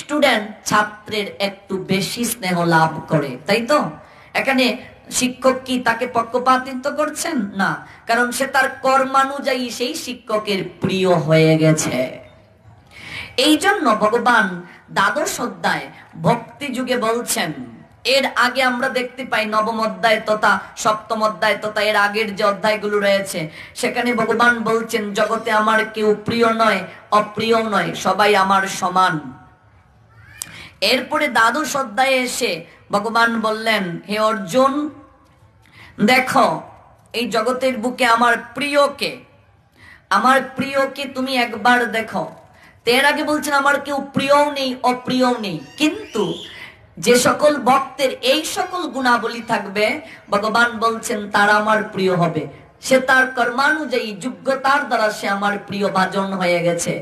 Student ছাত্রের একটু বেশি স্নেহ লাভ করে, তাই তো? এখানে শিক্ষক কি তাকে পক্ষপাতিত্ব করছেন? না, কারণ সে তার কর্মানুযায়ী সেই শিক্ষকের প্রিয় হয়ে গেছে। এই জন্য ভগবান দ্বাদশ অধ্যায় ভক্তি যুগে বলছেন। এর আগে আমরা দেখতে পাই নবম অধ্যায় তথা সপ্তম অধ্যায় তথা এর আগের যে অধ্যায়গুলো রয়েছে, সেখানে ভগবান বলছেন জগতে আমার কেউ প্রিয় নয়, অপ্রিয় নয়, সবাই আমার সমান। এরপরে দ্বাদশ অধ্যায়ে এসে ভগবান বললেন, হে অর্জুন, দেখো এই জগতের বুকে আমার প্রিয়কে, আমার প্রিয়কে তুমি একবার দেখো। এর আগে বলছেন আমার কেউ প্রিয়ও নেই, অপ্রিয়ও নেই, কিন্তু যে সকল ভক্তের এই সকল গুণাবলী থাকবে, ভগবান বলছেন তারা আমার প্রিয় হবে। সে তার কর্মানুযায়ী যোগ্যতার দ্বারা সে আমার প্রিয় ভাজন হয়ে গেছে।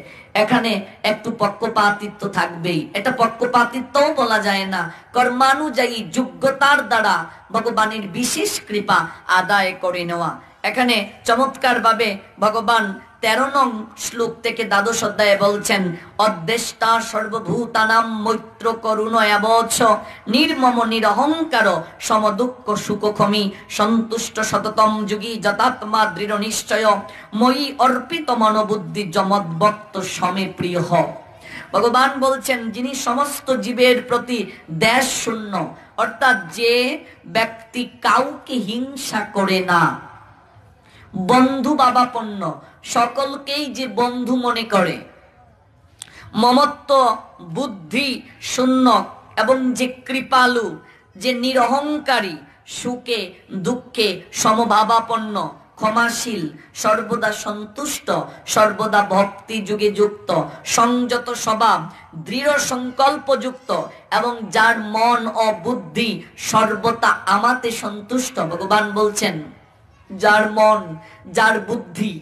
এখানে একটু পক্ষপাতিত্ব থাকবেই, এটা পক্ষপাতিত্বও বলা যায় না, কর্মানুযায়ী যোগ্যতার দ্বারা ভগবানের বিশেষ কৃপা আদায় করে নেওয়া। এখানে চমৎকার ভাবে ভগবান 13 নং শ্লোক থেকে দ্বাদশ অধ্যায়ে বলছেন, অদ্দেষ্টা সর্বভূতানাম মৈত্র করুণ এবচ নির্মম নিরহংকার সমদুঃখ সুখক্ষমী সন্তুষ্ট সততম যুগী যতাত্মা দৃঢ় নিশ্চয় ময়ি অর্পিত মনোবুদ্ধি যমদ্ভক্ত সমে প্রিয়। ভগবান বলছেন যিনি সমস্ত জীবের প্রতি দ্বেষ শূন্য, অর্থাৎ যে ব্যক্তি কাউকে হিংসা করে না, বন্ধু বাবাপন্ন, সকলকেই যে বন্ধু মনে করে, মমত্ব বুদ্ধি শূন্য এবং যে কৃপালু, যে নিরহংকারী, সুখে দুঃখে সমভাবাপন্ন, ক্ষমাশীল, সর্বদা সন্তুষ্ট, সর্বদা ভক্তি যুগে যুক্ত, সংযত স্বভাব, দৃঢ় সংকল্প যুক্ত এবং যার মন ও বুদ্ধি সর্বদা আমাতে সন্তুষ্ট। ভগবান বলছেন যার মন, যার বুদ্ধি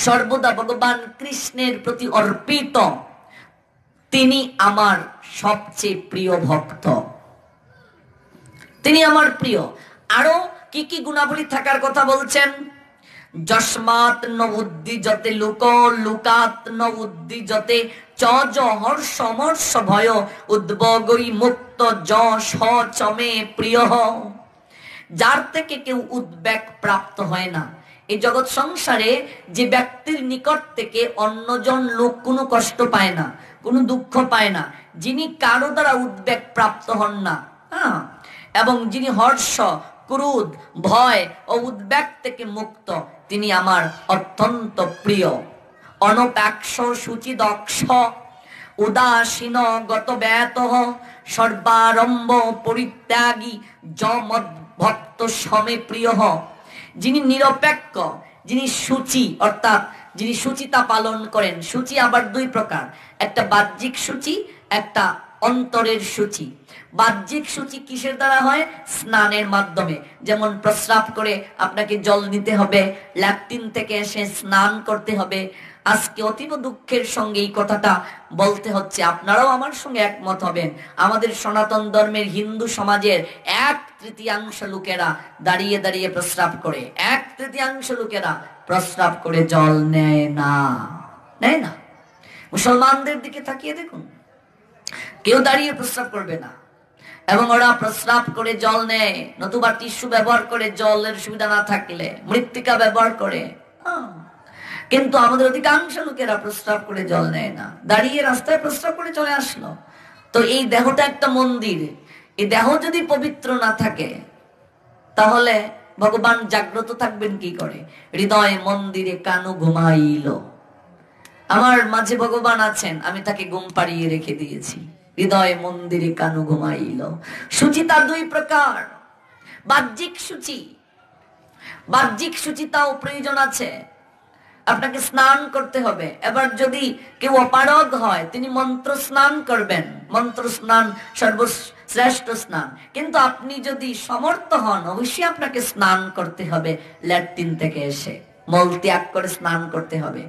সর্বদা ভগবান কৃষ্ণের প্রতি অর্পিত, তিনি আমার সবচেয়ে প্রিয় ভক্ত, তিনি আমার প্রিয়। আরো কি কি গুণাবলী থাকার কথা বলছেন? যস্মাৎ ন উদ্দিজতে লোক লোকাৎ ন উদ্দিজতে চ য হর্ষ মর্ষ ভয় উদ্বগৈ মুক্ত য স চমে প্রিয়। যার থেকে কেউ উদ্বেগ প্রাপ্ত হয় না। এই জগৎ সংসারে যে ব্যক্তির নিকট থেকে অন্যজন লোক কোনো কষ্ট পায় না, কোনো দুঃখ পায় না, যিনি কারো দ্বারা উদ্বেগ প্রাপ্ত হন না, এবং যিনি হর্ষ, ক্রোধ, ভয় ও উদ্বেগ থেকে মুক্ত, তিনি আমার অত্যন্ত প্রিয়। অনপেক্ষ শুচিদক্ষ উদাসীন গত ব্যত সর্বারম্ভ পরিত্যাগী যমদ্ভক্ত সমে প্রিয়। যিনি নিরপেক্ষ, যিনি সূচি, অর্থাৎ যিনি সূচিতা পালন করেন। সূচি আবার দুই প্রকার, একটা বাহ্যিক সূচি, একটা অন্তরের সূচি। বাহ্যিক সূচি কিসের দ্বারা হয়? স্নানের মাধ্যমে। যেমন প্রস্রাব করে আপনাকে জল নিতে হবে, ল্যাট্রিন থেকে এসে স্নান করতে হবে। আজকে অতীব দুঃখের সঙ্গে এই কথাটা বলতে হচ্ছে, আপনারাও আমার সঙ্গে একমত হবেন, আমাদের সনাতন ধর্মের হিন্দু সমাজের 1/3 লোকেরা দাঁড়িয়ে দাঁড়িয়ে প্রস্রাব করে, 1/3 লোকেরা প্রস্রাব করে জল নেয় না, নেয় না। মুসলমানদের দিকে তাকিয়ে দেখুন, কেউ দাঁড়িয়ে প্রস্রাব করবে না, এবং ওরা প্রস্রাব করে জল নেয়, নতুবা টিস্যু ব্যবহার করে, জলের সুবিধা না থাকলে মৃত্তিকা ব্যবহার করে। কিন্তু আমাদের অধিকাংশ লোকেরা প্রস্রাব করে জল নেয় না, দাঁড়িয়ে রাস্তায় প্রস্রাব করে চলে আসলো। তো এই দেহটা একটা মন্দির, এই দেহ যদি পবিত্র না থাকে তাহলে ভগবান জাগ্রত থাকবেন কি করে? হৃদয় মন্দিরে কানু ঘুমাইল। আমার মাঝে ভগবান আছেন, আমি তাকে ঘুম পাড়িয়ে রেখে দিয়েছি। হৃদয় মন্দিরে কানু ঘুমাইল। শুচিতা দুই প্রকার, বাহ্যিক শুচি, বাহ্যিক শুচিতাও প্রয়োজন আছে। আপনাকে স্নান করতে হবে। এবার যদি কেউ অপারগ হয়, তিনি মন্ত্র স্নান করবেন, মন্ত্র স্নান সর্বশ্রেষ্ঠ স্নান। কিন্তু আপনি যদি সমর্থ হন, অবশ্যই আপনাকে স্নান করতে হবে, ল্যাট্রিন থেকে এসে মল ত্যাগ করে স্নান করতে হবে।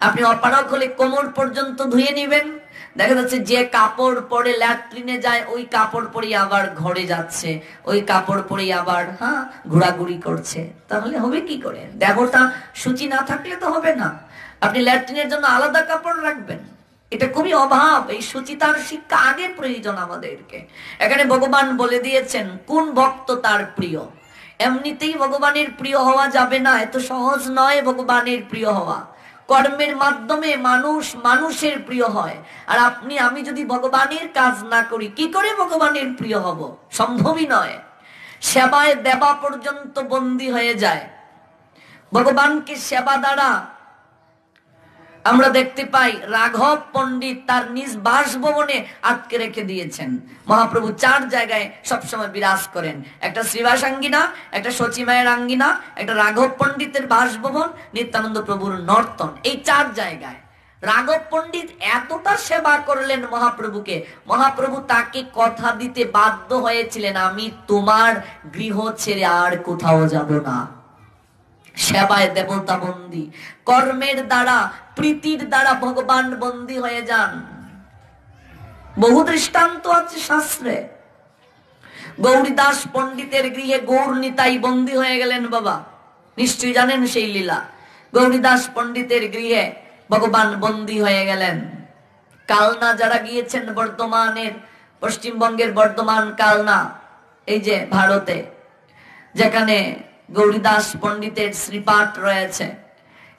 আপনি অপারগ হলে কোমর পর্যন্ত ধুয়ে নেবেন। দেখা যাচ্ছে যে কাপড় পরে ল্যাট্রিনে যায়, ওই কাপড় পরে আবার ঘরে যাচ্ছে, ওই কাপড় পরে আবার ঘোরাঘুরি করছে। তাহলে হবে কি করে? দেহটা সূচি না থাকলে তো হবে না। আপনি ল্যাট্রিনের জন্য আলাদা কাপড় রাখবেন, এটা খুবই অভাব। এই সুচিতার শিক্ষা আগে প্রয়োজন আমাদেরকে। এখানে ভগবান বলে দিয়েছেন কোন ভক্ত তার প্রিয়। এমনিতেই ভগবানের প্রিয় হওয়া যাবে না, এত সহজ নয় ভগবানের প্রিয় হওয়া। কর্মের মাধ্যমে মানুষ মানুষের প্রিয় হয়। আর আপনি আমি যদি ভগবানের কাজ না করি কি করে ভগবানের প্রিয় হব? সম্ভবই নয়। সেবায় দেবা পর্যন্ত বন্দী হয়ে যায়। ভগবানকে সেবা দ্বারা আমরা দেখতে পাই রাঘব পণ্ডিত তার নিজ বাসভবনে আটকে রেখে দিয়েছেন। মহাপ্রভু 4 জায়গায় সবসময় বিরাজ করেন, একটা শ্রীবাসাঙ্গিনা, একটা সচিমায়ের আঙ্গিনা, একটা রাঘব পণ্ডিতের বাসভবন, নিত্যানন্দ প্রভুর নর্তন। এই 4 জায়গায় রাঘব পণ্ডিত এতটা সেবা করলেন মহাপ্রভুকে, মহাপ্রভু তাকে কথা দিতে বাধ্য হয়েছিলেন, আমি তোমার গৃহ ছেড়ে আর কোথাও যাব না। সেবায় দেবতা বন্দী, কর্মের দ্বারা প্রীতির দ্বারা ভগবান বন্দী হয়ে যান। বহু দৃষ্টান্ত আছে শাস্ত্রে। গৌরীদাস পণ্ডিতের গৃহে গৌর নিতাই বন্দী হয়ে গেলেন বাবা, নিশ্চয়ই জানেন সেই লীলা। গৌরীদাস পণ্ডিতের গৃহে ভগবান বন্দী হয়ে গেলেন। কালনা যারা গিয়েছেন, বর্ধমানের, পশ্চিমবঙ্গের বর্ধমান কালনা, এই যে ভারতে, যেখানে গৌরীদাস পণ্ডিতের শ্রীপাঠ রয়েছে,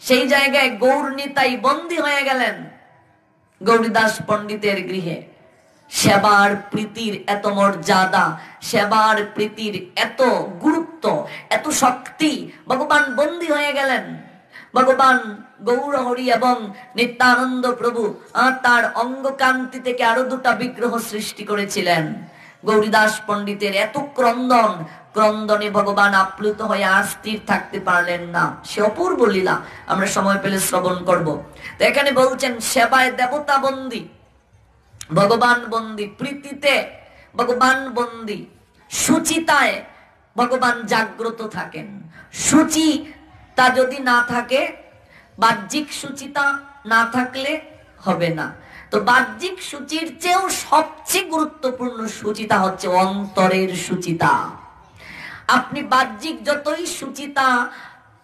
সেই জায়গায় গৌর নিতাই বন্দী হয়ে গেলেন গৌরীদাস পণ্ডিতের গৃহে। সেবার প্রীতির এত মর্যাদা, সেবার প্রীতির এত গুরুত্ব, এত শক্তি, ভগবান বন্দী হয়ে গেলেন। ভগবান গৌরহরি এবং নিত্যানন্দ প্রভু তার অঙ্গকান্তি থেকে আরো 2টা বিগ্রহ সৃষ্টি করেছিলেন। গৌরীদাস পণ্ডিতের এত ক্রন্দন, ক্রন্দনে ভগবান আপ্লুত হয়ে আর স্থির থাকতে পারলেন না। সে অপূর্ব লীলা, আমরা সময় পেলে শ্রবণ করব। তো এখানে বলছেন সেবায় দেবতা বন্দী, ভগবান বন্দী, প্রীতিতে ভগবান বন্দী, সুচিতায় ভগবান জাগ্রত থাকেন। সুচিতা যদি না থাকে, বাহ্যিক সুচিতা না থাকলে হবে না। তো বাহ্যিক সূচির চেয়েও সবচেয়ে গুরুত্বপূর্ণ সুচিতা হচ্ছে অন্তরের সুচিতা। আপনি বাহ্যিক যতই সুচিতা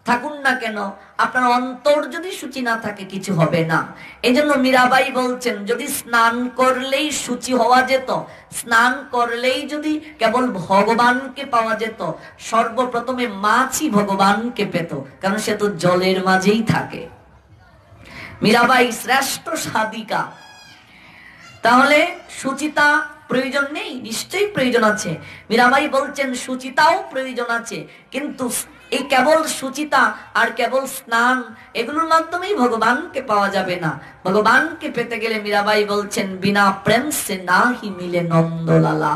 থাকুন না কেন, আপনার অন্তর যদি সূচি না থাকে কিছু হবে না। এই জন্য মীরাবাই বলছেন যদি স্নান করলেই সূচি হওয়া যেত, স্নান করলেই যদি কেবল ভগবানকে পাওয়া যেত, সর্বপ্রথমে মাছই ভগবানকে পেত, কারণ সে তো জলের মাঝেই থাকে। মীরাবাই শ্রেষ্ঠ সাধিকা। তাহলে সুচিতা প্রয়োজন নেই? নিশ্চয়ই প্রয়োজন আছে। মীরাবাই বলছেন সুচিতাও প্রয়োজন আছে, কিন্তু এই কেবল সুচিতা আর কেবল স্নান এগুলোর মাধ্যমেই ভগবানকে পাওয়া যাবে না। ভগবানকে পেতে গেলে মীরাবাই বলছেন বিনা প্রেম সে নাহি মিলে নন্দলালা।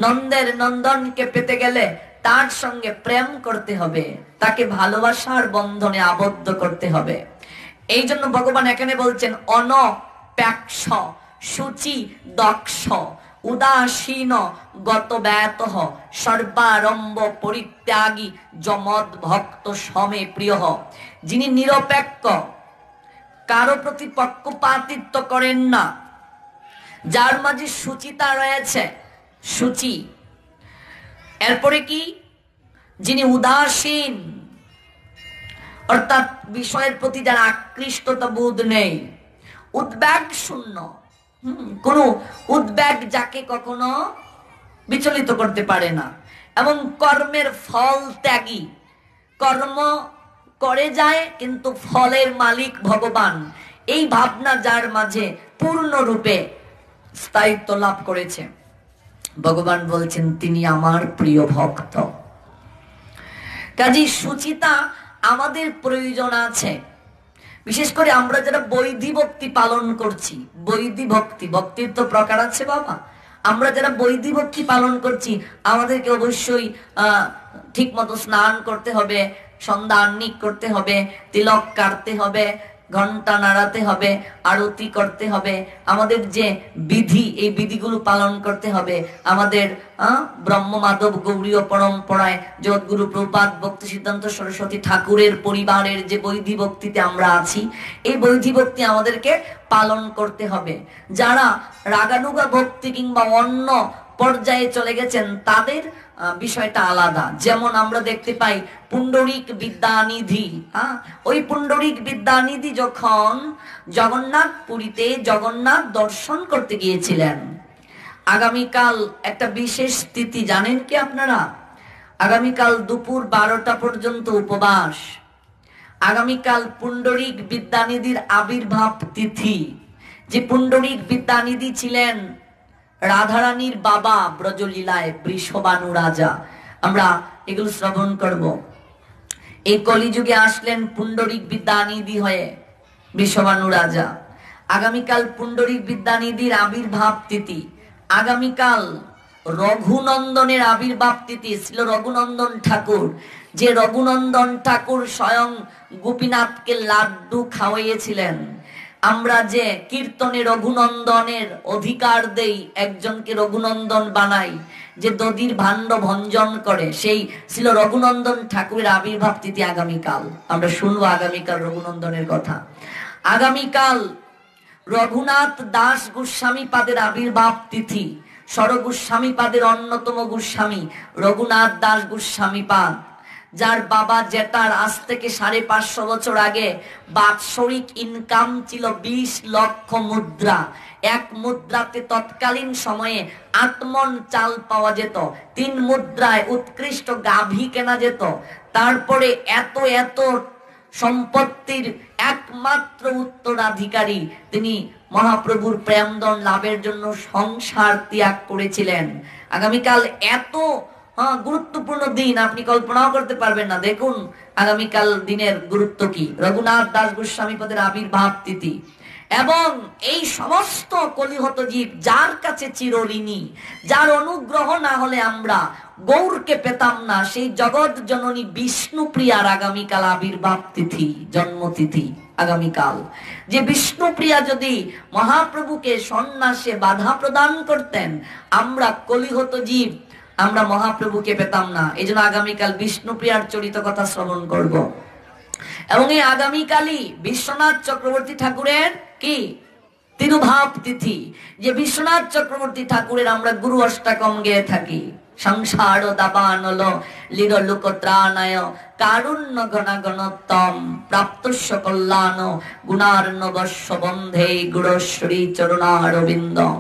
নন্দের নন্দনকে পেতে গেলে তার সঙ্গে প্রেম করতে হবে, তাকে ভালোবাসার বন্ধনে আবদ্ধ করতে হবে। এই জন্য ভগবান এখানে বলছেন অনপ্যাক্ষ শুচি দক্ষ উদাসীন গত ব্যতঃ সর্বারম্ভ পরিত্যাগী যমদ ভক্ত সমে প্রিয়। যিনি নিরপেক্ষ, কারো প্রতি পক্ষপাতিত্ব করেন না, যার মাঝে সুচিতা রয়েছে, সুচি। এরপরে কি? যিনি উদাসীন, অর্থাৎ বিষয়ের প্রতি যার আকৃষ্টতা বোধ নেই, উদ্বেগ শূন্য, কোন উদ্বেগ যাকে কখনো বিচলিত করতে পারে না, এবং কর্মের ফল ত্যাগী, কর্ম করে যায় কিন্তু ফলের মালিক ভগবান, এই ভাবনা যার মাঝে পূর্ণরূপে স্থায়িত্ব লাভ করেছে, ভগবান বলছেন তিনি আমার প্রিয় ভক্ত। কাজী সুচিতা আমাদের প্রয়োজন আছে। বিশেষ করে আমরা যারা বৈধি ভক্তি পালন করছি, বৈধি ভক্তি, ভক্তির তো প্রকার আছে বাবা, আমরা যারা বৈধি ভক্তি পালন করছি আমাদেরকে অবশ্যই ঠিক মতো স্নান করতে হবে, সন্ধ্যা আহ্নিক করতে হবে, তিলক কাটতে হবে, ঘন্টা নাড়াতে হবে, আরতি করতে হবে, আমাদের যে বিধি এই বিধিগুলো পালন করতে হবে। আমাদের ব্রহ্ম মাধব গৌড়ীয় পরম্পরায় জগৎগুরু প্রভুপাদ ভক্তি সিদ্ধান্ত সরস্বতী ঠাকুরের পরিবারের যে বৈধি ভক্তিতে আমরা আছি, এই বৈধি ভক্তি আমাদেরকে পালন করতে হবে। যারা রাগানুগা ভক্তি কিংবা অন্য পর্যায়ে চলে গেছেন তাদের বিষয়টা আলাদা। যেমন আমরা দেখতে পাই পুণ্ডরিক বিদ্যানিধি, ওই পুণ্ডরিক বিদ্যানিধি যখন জগন্নাথ পুরীতে জগন্নাথ দর্শন করতে গিয়েছিলেন, আগামীকাল একটা বিশেষ তিথি জানেন কি আপনারা? আগামীকাল দুপুর 12টা পর্যন্ত উপবাস। আগামীকাল পুণ্ডরিক বিদ্যানিধির আবির্ভাব তিথি। যে পুণ্ডরিক বিদ্যানিধি ছিলেন রাধারানীর বাবা ব্রজলীলায় বৃষভানু রাজা, আমরা এগুলো শ্রবণ করব। এই কলিযুগে আসলেন পুণ্ডরিক বিদ্যানিধি হয়ে বৃষভানু রাজা। আগামীকাল পুণ্ডরিক বিদ্যানিধির আবির্ভাব তিথি। আগামীকাল রঘুনন্দনের আবির্ভাব তিথি। ছিল রঘুনন্দন ঠাকুর, যে রঘুনন্দন ঠাকুর স্বয়ং গোপীনাথকে লাড্ডু খাওয়াইয়েছিলেন। আমরা যে কীর্তনে রঘুনন্দনের অধিকার দেই, একজনকে রঘুনন্দন বানাই, যে দধির ভাণ্ড ভঞ্জন করে, সেই ছিল রঘুনন্দন ঠাকুরের আবির্ভাব তিথি আগামীকাল। আমরা শুনবো আগামীকাল রঘুনন্দনের কথা। আগামীকাল রঘুনাথ দাস গোস্বামী পাদের আবির্ভাব তিথি। সরগোস্বামী পাদের অন্যতম গোস্বামী রঘুনাথ দাস গোস্বামী পাদ, যার বাবা জেঠার আজ থেকে 550 বছর আগে বাৎসরিক ইনকাম ছিল 20 লক্ষ মুদ্রা। এক মুদ্রাতে তৎকালীন সময়ে 8 মণ চাল পাওয়া যেত, 3 মুদ্রায় উৎকৃষ্ট গাভী কেনা যেত। তারপরে এত এত সম্পত্তির একমাত্র উত্তরাধিকারী তিনি মহাপ্রভুর প্রেমদন লাভের জন্য সংসার ত্যাগ করেছিলেন। আগামীকাল এত গুরুত্বপূর্ণ দিন, আপনি কল্পনাও করতে পারবেন না। দেখুন আগামীকাল দিনের গুরুত্ব কি। রঘুনাথ দাস গোস্বামী পদের আবির্ভাব তিথি। এবং এই সমস্ত কলিহত জীব যার কাছে চিরঋণী, যার অনুগ্রহ না হলে আমরা গৌরকে পেতাম না, সেই জগৎ জননী বিষ্ণুপ্রিয়ার আগামীকাল আবির্ভাব তিথি, জন্মতিথি আগামীকাল। যে বিষ্ণুপ্রিয়া যদি মহাপ্রভুকে সন্ন্যাসে বাধা প্রদান করতেন, আমরা কলিহত জীব আমরা মহাপ্রভুকে পেতাম না। এই জন্য আগামীকাল বিষ্ণুপ্রিয়ার চরিত কথা শ্রবণ করব। এবং এই আগামীকালই বিশ্বনাথ চক্রবর্তী ত্রাকুরের কি তিরুভাব তিথি। যে বিশ্বনাথ চক্রবর্তী ঠাকুরের আমরা গুরু অষ্টাকম গেয়ে থাকি। সংসার দাবানল লীর লোক ত্রাণায় কারুণ্য গণাগণতম প্রাপ্তস্য কল্যাণ গুণার্ণবস্য বন্ধে গুরুশ্রী চরণারবিন্দম।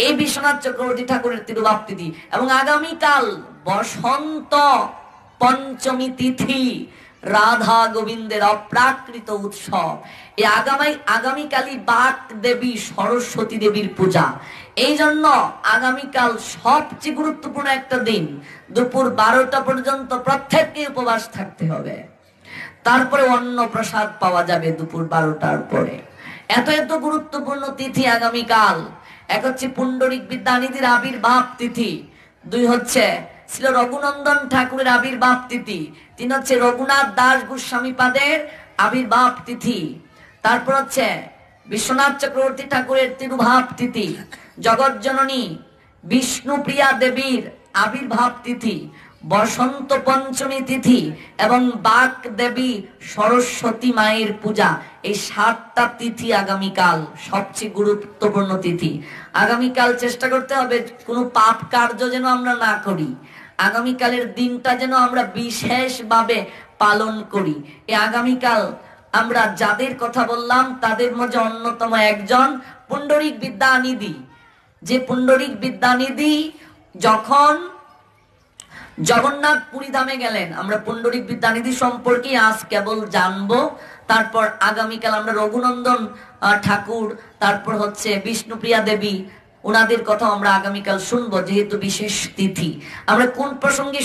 এই বিশ্বনাথ চক্রবর্তী ঠাকুরের তিরুভাব তিথি। এবং আগামীকাল বসন্ত পঞ্চমী তিথি, রাধা গোবিন্দের অপ্রাকৃত উৎসব। এই আগামীকালই বাক দেবী সরস্বতী দেবীর পূজা। এই জন্য আগামীকাল সবচেয়ে গুরুত্বপূর্ণ একটা দিন। দুপুর 12টা পর্যন্ত প্রত্যেককে উপবাস থাকতে হবে, তারপরে অন্ন প্রসাদ পাওয়া যাবে দুপুর 12টার পরে। এত এত গুরুত্বপূর্ণ তিথি আগামীকাল। এক হচ্ছে পুণ্ডরিক বিদ্যানিধির আবির্ভাব তিথি, 2 হচ্ছে ছিল রঘুনন্দন ঠাকুরের আবির্ভাব তিথি, 3 হচ্ছে রঘুনাথ দাস গোস্বামী পাদের আবির্ভাব তিথি, তারপর হচ্ছে বিশ্বনাথ চক্রবর্তী ঠাকুরের তিরুভাব তিথি, জগৎ জননী বিষ্ণুপ্রিয়া দেবীর আবির্ভাব তিথি, বসন্ত পঞ্চমী তিথি এবং বাক দেবী সরস্বতী মায়ের পূজা। এই 7টা তিথি আগামীকাল সবচেয়ে গুরুত্বপূর্ণ তিথি। আগামীকাল চেষ্টা করতে হবে কোনো পাপ কার্য যেন আমরা না করি। আগামীকালের দিনটা যেন আমরা বিশেষভাবে পালন করি। এই আগামীকাল আমরা যাদের কথা বললাম তাদের মধ্যে অন্যতম একজন পুণ্ডরিক বিদ্যানিধি। যে পুণ্ডরিক বিদ্যানিধি যখন জগন্নাথ পুরী ধামে গেলেন, আমরা পুণ্ডরিক বিদ্যানিধি সম্পর্কে আজ কেবল জানবো। তারপর আগামীকাল আমরা রঘুনন্দন ঠাকুর, তারপর হচ্ছে বিষ্ণুপ্রিয়া দেবী, ওনাদের কথা আমরা আগামীকাল শুনবো। যেহেতু বিশেষ তিথি, আমরা কোন প্রসঙ্গে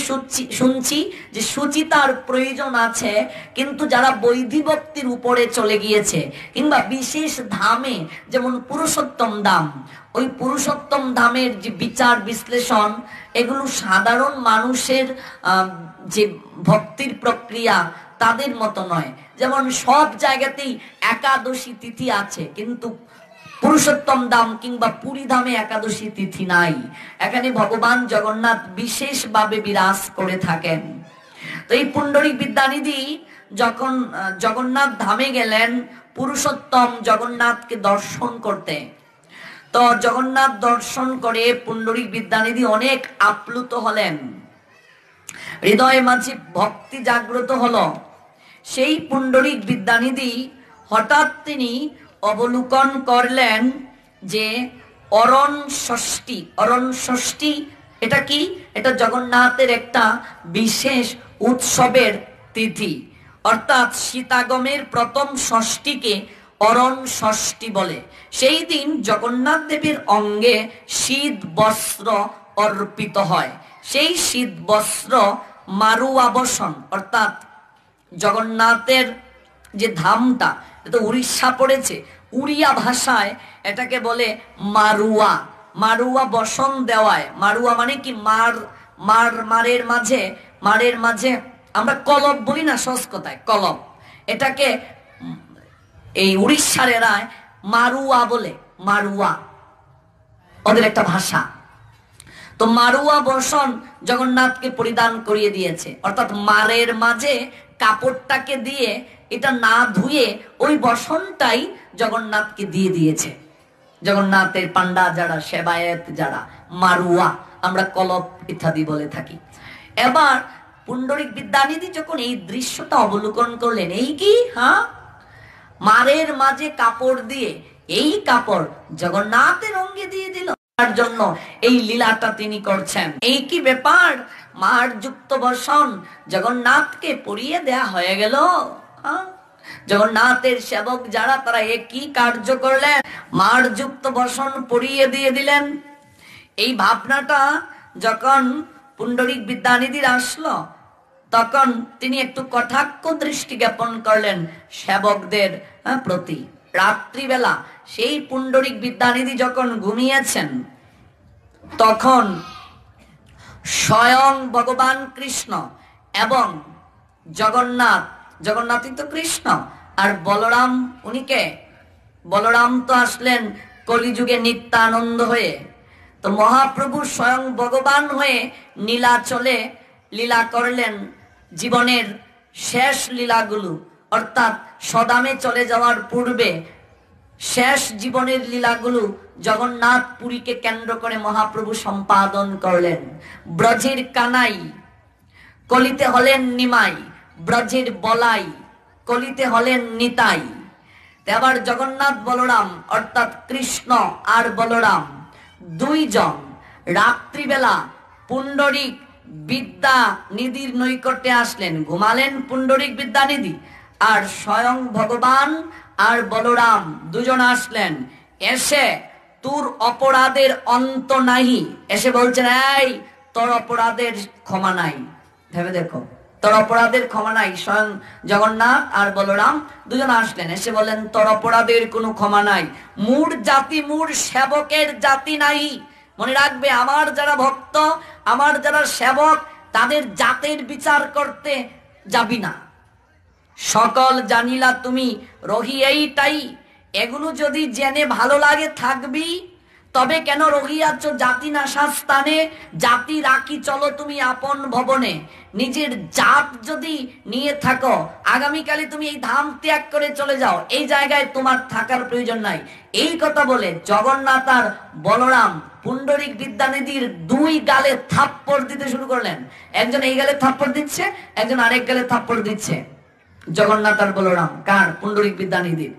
শুনছি যে সুচিতার প্রয়োজন আছে, কিন্তু যারা বৈধি ভক্তির উপরে চলে গিয়েছে কিংবা বিশেষ ধামে, যেমন পুরুষোত্তম ধাম, ওই পুরুষোত্তম ধামের যে বিচার বিশ্লেষণ, এগুলো সাধারণ মানুষের যে ভক্তির প্রক্রিয়া তাদের মতো নয়। যেমন সব জায়গাতেই একাদশী তিথি আছে, কিন্তু পুরুষোত্তম ধাম কিংবা পুরী ধামে একাদশী তিথি নাই। এখানে ভগবান জগন্নাথ বিশেষভাবে বিরাজ করে থাকেন। তো এই পুণ্ডরিক বিদ্যানিধি যখন জগন্নাথ ধামে গেলেন পুরুষোত্তম জগন্নাথকে দর্শন করতে, তো জগন্নাথ দর্শন করে পুণ্ডরিক বিদ্যানিধি অনেক আপ্লুত হলেন। হৃদয় মাঝে ভক্তি জাগ্রত হলো। সেই পুণ্ডরিক বিদ্যানিধি হঠাৎ তিনি অবলোকন করলেন যে অরণ ষষ্ঠী, অরণ ষষ্ঠী এটা কি? এটা জগন্নাথের একটা বিশেষ উৎসবের তিথি, অর্থাৎ সীতাগমের প্রথম ষষ্ঠীকে অরণ ষষ্ঠী বলে। সেই দিন জগন্নাথ দেবের অঙ্গে শীত বস্ত্র অর্পিত হয়। সেই শীত বস্ত্র মারুয়া বসন, অর্থাৎ জগন্নাথের যে ধামটা, এটা উড়িষ্যা পড়েছে, উড়িয়া ভাষায় এটাকে বলে মারুয়া। মারুয়া বসন দেওয়ায়, মারুয়া মানে কি? মারের মাঝে আমরা কলব বলি না সংস্কৃতায়, কলব, এটাকে এই উড়িষ্যার এরায় মারুয়া বলে। মারুয়া ওদের একটা ভাষা। তো মারুয়া বসন জগন্নাথকে পরিধান করিয়ে দিয়েছে, অর্থাৎ মারের মাঝে কাপড়টাকে দিয়ে এটা না ধুয়ে ওই বসনটাই জগন্নাথকে দিয়ে দিয়েছে। জগন্নাথের পান্ডা যারা, সেবায়েত যারা, মারুয়া আমরা কলব ইত্যাদি বলে থাকি। এবার পুণ্ডরিক বিদ্যানিধি যখন এই দৃশ্যটা অবলোকন করলেন, এই কি, হ্যাঁ, মারের মাঝে কাপড় দিয়ে এই কাপড় জগন্নাথের অঙ্গে দিয়ে দিল, তার জন্য এই লীলাটা তিনি করছেন। এই কি ব্যাপার? মার যুক্ত বসন জগন্নাথকে পরিয়ে দেয়া হয়ে গেল। জগন্নাথের সেবক যারা, তারা একই কার্য করলেন, মার যুক্ত বসন পরিয়ে দিয়ে দিলেন। এই ভাবনাটা যখন পুণ্ডরিক বিদ্যানিধির আসলো, তখন তিনি একটু কটাক্ষ দৃষ্টি জ্ঞাপন করলেন সেবকদের প্রতি। রাত্রিবেলা সেই পুণ্ডরিক বিদ্যানিধি যখন ঘুমিয়েছেন, তখন স্বয়ং ভগবান কৃষ্ণ এবং জগন্নাথ, জগন্নাথই তো কৃষ্ণ, আর বলরাম, উনিকে বলরাম তো আসলেন কলিযুগে নিত্যানন্দ হয়ে। তো মহাপ্রভু স্বয়ং ভগবান হয়ে নীলাচলে লীলা করলেন। জীবনের শেষ লীলাগুলো, অর্থাৎ সদামে চলে যাওয়ার পূর্বে শেষ জীবনের লীলাগুলো জগন্নাথ পুরীকে কেন্দ্র করে মহাপ্রভু সম্পাদন করলেন। ব্রজের কানাই, কলিতে হলেন নিমাই, ব্রজের বলাই, কলিতে হলেন নিতাই। আবার জগন্নাথ বলরাম, অর্থাৎ কৃষ্ণ আর বলরাম দুইজন রাত্রিবেলা পুণ্ডরিক বিদ্যানিধির নৈকট্যে আসলেন, ঘুমালেন পুণ্ডরিক বিদ্যানিধি, আর স্বয়ং ভগবান আর বলরাম দুজন আসলেন। এসে তোর অপরাধের অন্ত নাহি, এসে বলছেন, এই তোর অপরাধের ক্ষমা নাই। ভেবে দেখো, তোর অপরাধের ক্ষমা নাই। স্বয়ং জগন্নাথ আর বলরাম দুজন আসলেন, এসে বলেন, তোর অপরাধের কোনো ক্ষমা নাই। মূর জাতি, মূর সেবকের জাতি নাই। মনে রাখবে, আমার যারা ভক্ত, আমার যারা সেবক, তাদের জাতের বিচার করতে যাবি না। সকল জানিলা তুমি রহি এইটাই, এগুলো যদি জেনে ভালো লাগে থাকবি, তবে কেন রহিয়াছ জাতি নাশা স্থানে? জাতি রাখি চলো তুমি আপন ভবনে। নিজের জাত যদি নিয়ে থাকো, আগামীকালে তুমি এই ধাম ত্যাগ করে চলে যাও, এই জায়গায় তোমার থাকার প্রয়োজন নাই। এই কথা বলে জগন্নাথ আর বলরাম পুণ্ডরিক বিদ্যানিধির দুই গালে থাপ্পড় দিতে শুরু করলেন। একজন এই গালে থাপ্পড় দিচ্ছে, একজন আরেক গালে থাপ্পড় দিচ্ছে। জগন্নাথ আর বলরাম, কার? পুণ্ডরিক বিদ্যানিধির।